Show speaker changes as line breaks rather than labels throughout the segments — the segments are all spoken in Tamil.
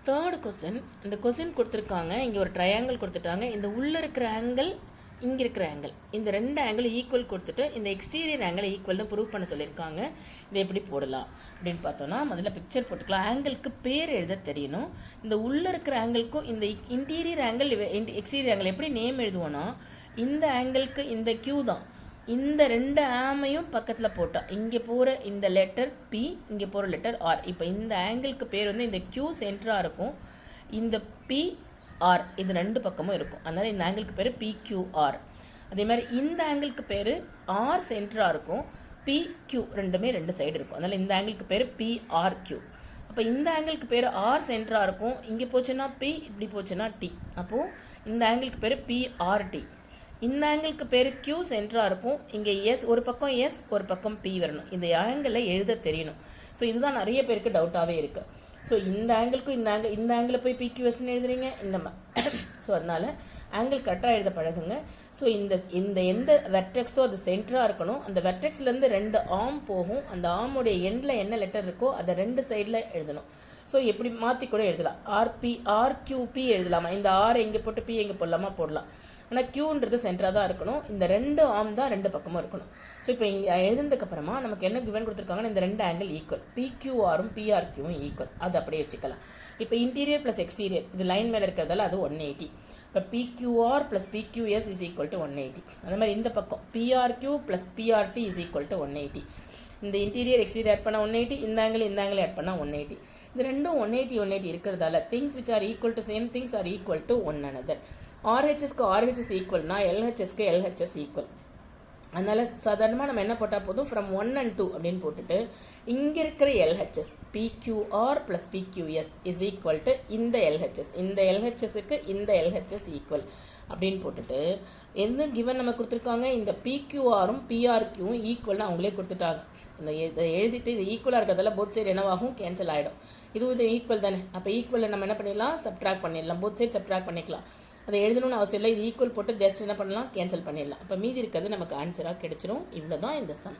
Third question. இந்த கொஸ்டின் கொடுத்துருக்காங்க, இங்கே ஒரு ட்ரையாங்கிள் கொடுத்துட்டாங்க. இந்த உள்ளே இருக்கிற ஆங்கிள், இங்கே இருக்கிற ஆங்கிள், இந்த ரெண்டு ஆங்கிள் ஈக்குவல் கொடுத்துட்டு இந்த எக்ஸ்டீரியர் ஆங்கிள் ஈக்குவல்னு ப்ரூவ் பண்ண சொல்லியிருக்காங்க. இதை எப்படி போடலாம் அப்படின்னு பார்த்தோன்னா, முதல்ல பிக்சர் போட்டுக்கலாம். ஆங்கிளுக்கு பேர் எழுத தெரியணும். இந்த உள்ளே இருக்கிற ஆங்கிளுக்கும் இந்த இன்டீரியர் ஆங்கிள் எக்ஸ்டீரியர் ஆங்கிள் எப்படி நேம் எழுதுவோன்னா, இந்த ஆங்கிளுக்கு இந்த கியூ தான். இந்த ரெண்டு ஆமையும் பக்கத்தில் போட்டால் இங்கே போகிற இந்த லெட்டர் பி, இங்கே போகிற லெட்டர் ஆர். இப்போ இந்த ஆங்கிளுக்கு பேர் வந்து இந்த கியூ சென்டராக இருக்கும், இந்த பி ஆர் இது ரெண்டு பக்கமும் இருக்கும். அதனால் இந்த ஆங்கிளுக்கு பேர் பிக்யூஆர். அதே மாதிரி இந்த ஆங்கிளுக்கு பேர் ஆர் சென்டராக இருக்கும், பிக்யூ ரெண்டுமே ரெண்டு சைடு இருக்கும். அதனால் இந்த ஆங்கிளுக்கு பேர் பிஆர்க்யூ. அப்போ இந்த ஆங்கிளுக்கு பேர் ஆர் சென்டராக இருக்கும், இங்கே போச்சுன்னா பி, இப்படி போச்சுன்னா டி. அப்போது இந்த ஆங்கிளுக்கு பேர் பிஆர்டி. இந்த ஆங்கிளுக்கு பேர் கியூ சென்டராக இருக்கும், இங்கே எஸ் ஒரு பக்கம் எஸ் ஒரு பக்கம் பி வரணும். இந்த ஆங்கிளில் எழுத தெரியணும். ஸோ இதுதான் நிறைய பேருக்கு டவுட்டாகவே இருக்குது. ஸோ இந்த ஆங்கிளுக்கும் இந்த ஆங்கிளில் போய் பிக்யூஎஸ்ன்னு எழுதுறீங்க இந்த ஸோ அதனால் ஆங்கிள் கரெக்டாக எழுத பழகுங்க. ஸோ இந்த எந்த வெர்டெக்ஸோ அது சென்டராக இருக்கணும். அந்த வெர்டெக்ஸ்லேருந்து ரெண்டு ஆம் போகும், அந்த ஆமுடைய எண்டில் என்ன லெட்டர் இருக்கோ அதை ரெண்டு சைடில் எழுதணும். ஸோ எப்படி மாற்றி கூட எழுதலாம். ஆர்கியூபி எழுதலாமா, இந்த ஆர் எங்கே போட்டு பி எங்கே போடலாமா போடலாம். ஆனால் கியூன்றது சென்டராக தான் இருக்கணும், இந்த ரெண்டு ஆம் தான் ரெண்டு பக்கமும் இருக்கணும். ஸோ இப்போ இங்கே எழுதுனதுக்கப்புறமா நமக்கு என்ன கிவன் கொடுத்துருக்காங்கன்னா, இந்த ரெண்டு ஆங்கிள் ஈக்குவல், பிக்யூஆரும் பிஆர்கியூவும் ஈக்குவல், அது அப்படியே வச்சுக்கலாம். இப்போ இன்டீரியர் ப்ளஸ் எக்ஸ்டீரியர் இது லைன் மேலே இருக்கிறதால அது 180. இப்போ PQR plus PQS is equal to 180. அதே மாதிரி இந்த பக்கம் PRQ plus BRT is equal to 180. இந்த இன்டீரியர் எக்ஸ்டீரியர் ஆட் பண்ணால் 180, இந்த ஆங்கிள் ஆட் பண்ணால் 180. இது ரெண்டும் 180 இருக்கிறதால things which are equal to same things are equal to one another. ஆர்ஹெச்எஸ்க்கு ஆர்ஹெச்எஸ் ஈக்குவல்னா எல்ஹெச்எஸ்க்கு எல்ஹெச்எஸ் ஈக்குவல். அதனால் சாதாரணமாக நம்ம என்ன போட்டால் போதும், ஃப்ரம் 1 and 2 அப்படின்னு போட்டுட்டு இங்கே இருக்கிற LHS PQR plus PQS is equal to இந்த எல்ஹெச்எஸ், இந்த எல்ஹெச்எஸ்க்கு இந்த எல்ஹெச்எஸ் ஈக்குவல் அப்படின்னு போட்டுட்டு எந்த கிவன் நம்ம கொடுத்துருக்காங்க, இந்த பிக்யூஆரும் பிஆர்கியூவும் ஈக்குவல்னு அவங்களே கொடுத்துட்டாங்க. இதை எழுதிட்டு இது ஈக்குவலாக இருக்கிறதால போத் சைடு என்னவாகும், கேன்சல் ஆகிடும். இது ஈக்குவல் தானே, அப்போ ஈக்குவலில் நம்ம என்ன பண்ணிடலாம், சப்ட்ராக்ட் பண்ணிடலாம், போத் சைடு சப்ட்ராக்ட் பண்ணிக்கலாம். அதை எழுதணும்னு அவசியம் இல்லை, இது ஈக்குவல் போட்டு ஜஸ்ட் என்ன பண்ணலாம், கேன்சல் பண்ணிடலாம். அப்போ மீதி இருக்கிறது நமக்கு ஆன்சராக கிடைச்சிரும். இவ்வளோ தான் இந்த சம்.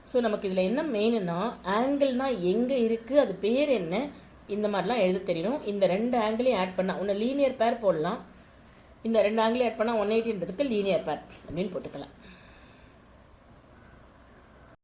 ஸோ நமக்கு இதில் என்ன மெயின்னா, ஆங்கிள்னால் எங்கே இருக்குது, அது பேர் என்ன, இந்த மாதிரிலாம் எழுத தெரியணும். இந்த ரெண்டு ஆங்கிளையும் ஆட் பண்ணால் ஒன்று லீனியர் பேர் போடலாம், இந்த ரெண்டு ஆங்கிளையும் ஆட் பண்ணால் 180ன்றதுக்கு லீனியர் பேர் அப்படின்னு போட்டுக்கலாம்.